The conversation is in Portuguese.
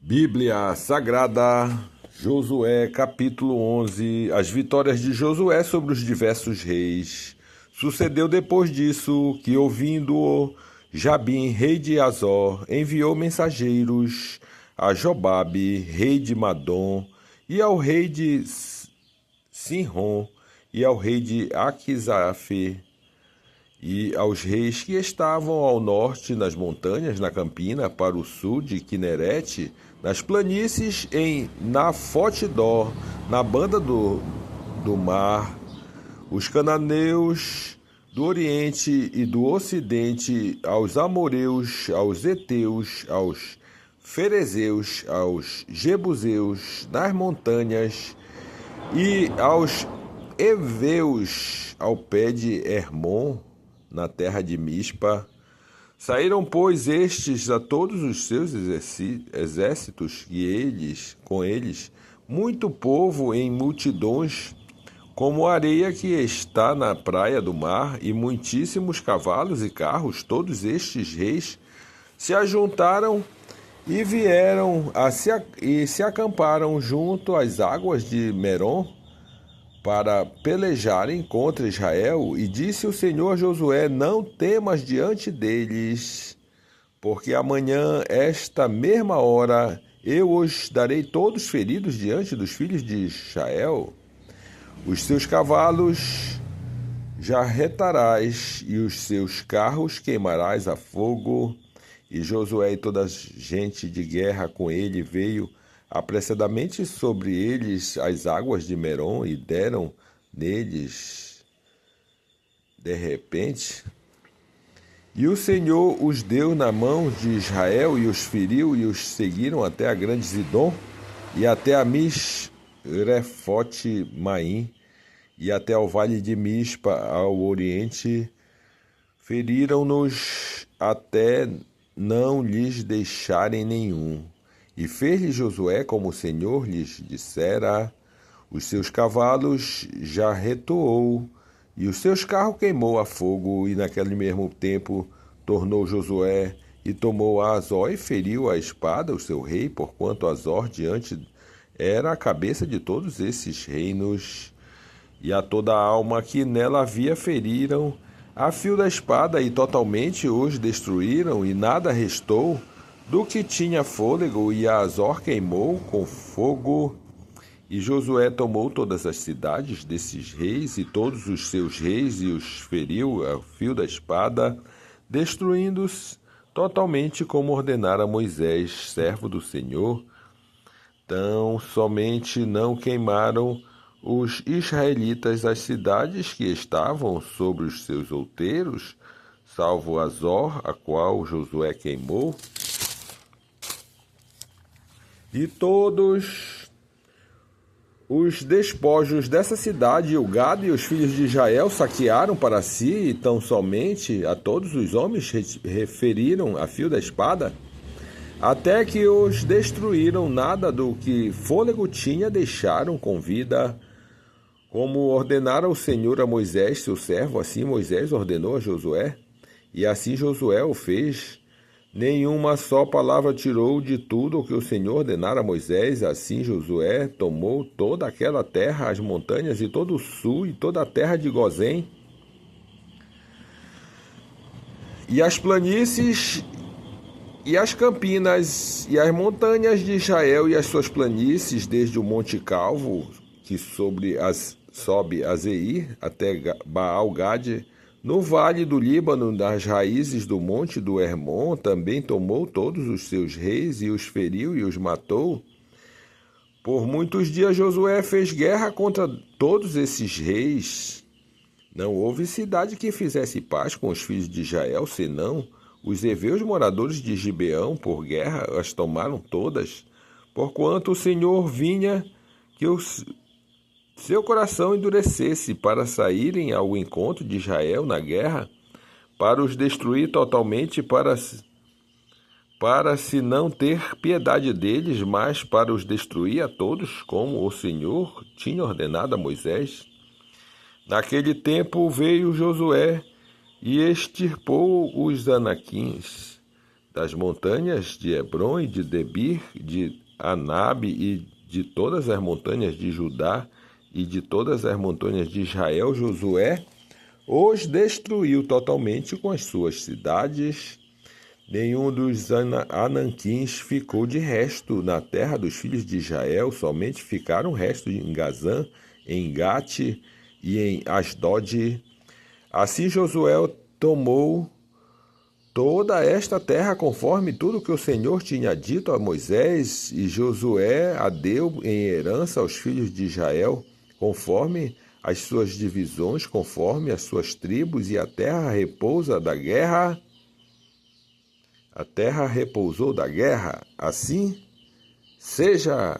Bíblia Sagrada, Josué, capítulo 11. As vitórias de Josué sobre os diversos reis. Sucedeu depois disso que, ouvindo-o, Jabim, rei de Azor, enviou mensageiros a Jobabe, rei de Madom, e ao rei de Sinrom, e ao rei de Aquisaf, e aos reis que estavam ao norte nas montanhas, na campina, para o sul de Quinerete, nas planícies em Nafotidó, na banda do mar, os cananeus do oriente e do ocidente, aos amoreus, aos heteus, aos ferezeus, aos jebuseus, nas montanhas, e aos heveus, ao pé de Hermon, na terra de Mispa. Saíram, pois, estes a todos os seus exércitos, e com eles, muito povo em multidões, como a areia que está na praia do mar, e muitíssimos cavalos e carros. Todos estes reis se ajuntaram e vieram e se acamparam junto às águas de Merom, para pelejarem contra Israel, e disse o Senhor a Josué: não temas diante deles, porque amanhã, esta mesma hora, eu os darei todos feridos diante dos filhos de Israel. Os seus cavalos jarretarás, e os seus carros queimarás a fogo. E Josué e toda a gente de guerra com ele veio apressadamente sobre eles as águas de Merom, e deram neles de repente. E o Senhor os deu na mão de Israel, e os feriu, e os seguiram até a grande Zidom, e até a Misrefote Maim, e até ao vale de Mispa, ao oriente. Feriram-nos até não lhes deixarem nenhum. E fez-lhe Josué como o Senhor lhes dissera. Os seus cavalos já retoou, e os seus carros queimou a fogo. E naquele mesmo tempo tornou Josué e tomou a Azor, e feriu a espada o seu rei, porquanto Azor diante era a cabeça de todos esses reinos. E a toda a alma que nela havia feriram a fio da espada, e totalmente os destruíram, e nada restou do que tinha fôlego, e a Azor queimou com fogo. E Josué tomou todas as cidades desses reis e todos os seus reis, e os feriu a fio da espada, destruindo-os totalmente, como ordenara Moisés, servo do Senhor. Tão somente não queimaram os israelitas as cidades que estavam sobre os seus outeiros, salvo Azor, a qual Josué queimou. E todos os despojos dessa cidade, o gado e os filhos de Israel saquearam para si, e tão somente a todos os homens referiram a fio da espada, até que os destruíram. Nada do que fôlego tinha deixaram com vida, como ordenara o Senhor a Moisés, seu servo. Assim Moisés ordenou a Josué, e assim Josué o fez. Nenhuma só palavra tirou de tudo o que o Senhor ordenara a Moisés. Assim Josué tomou toda aquela terra, as montanhas e todo o sul, e toda a terra de Gozém, e as planícies, e as campinas, e as montanhas de Israel, e as suas planícies, desde o Monte Calvo, que sobe a Zeir, até Baal-Gade, no vale do Líbano, nas raízes do monte do Hermon. Também tomou todos os seus reis, e os feriu e os matou. Por muitos dias Josué fez guerra contra todos esses reis. Não houve cidade que fizesse paz com os filhos de Israel, senão os heveus moradores de Gibeão. Por guerra as tomaram todas, porquanto o Senhor vinha que seu coração endurecesse para saírem ao encontro de Israel na guerra, para os destruir totalmente, para se não ter piedade deles, mas para os destruir a todos, como o Senhor tinha ordenado a Moisés. Naquele tempo veio Josué e extirpou os anaquins das montanhas de Hebron e de Debir, de Anabe e de todas as montanhas de Judá e de todas as montanhas de Israel, Josué os destruiu totalmente com as suas cidades. Nenhum dos Anaquins ficou de resto na terra dos filhos de Israel, somente ficaram restos em Gazã, em Gate e em Asdod. Assim Josué tomou toda esta terra conforme tudo que o Senhor tinha dito a Moisés, e Josué a deu em herança aos filhos de Israel, conforme as suas divisões, conforme as suas tribos, e a terra repousou da guerra, assim seja.